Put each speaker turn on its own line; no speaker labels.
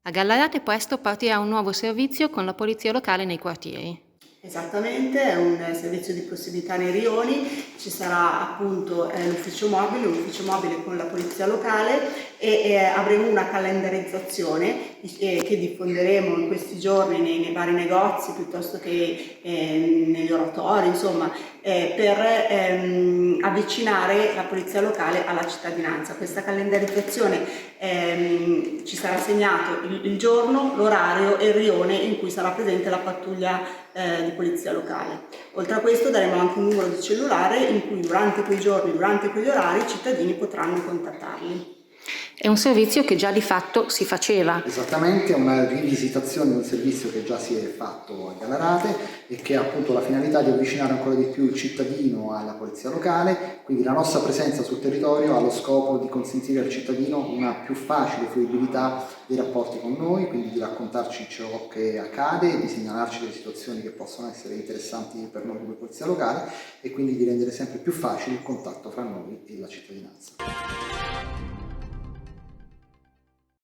A Gallarate presto partirà un nuovo servizio con la polizia locale nei quartieri.
Esattamente, è un servizio di prossimità nei rioni, ci sarà appunto l'ufficio mobile con la polizia locale e avremo una calendarizzazione che diffonderemo in questi giorni nei vari negozi piuttosto che negli oratori, insomma, per avvicinare la polizia locale alla cittadinanza. Questa calendarizzazione ci sarà segnato il giorno, l'orario e il rione in cui sarà presente la pattuglia di polizia locale. Oltre a questo daremo anche un numero di cellulare in cui durante quei giorni, durante quegli orari, i cittadini potranno contattarli.
È un servizio che già di fatto si faceva.
Esattamente, è una rivisitazione di un servizio che già si è fatto a Gallarate e che ha appunto la finalità di avvicinare ancora di più il cittadino alla polizia locale, quindi la nostra presenza sul territorio ha lo scopo di consentire al cittadino una più facile fruibilità dei rapporti con noi, quindi di raccontarci ciò che accade, di segnalarci le situazioni che possono essere interessanti per noi come polizia locale e quindi di rendere sempre più facile il contatto fra noi e la cittadinanza.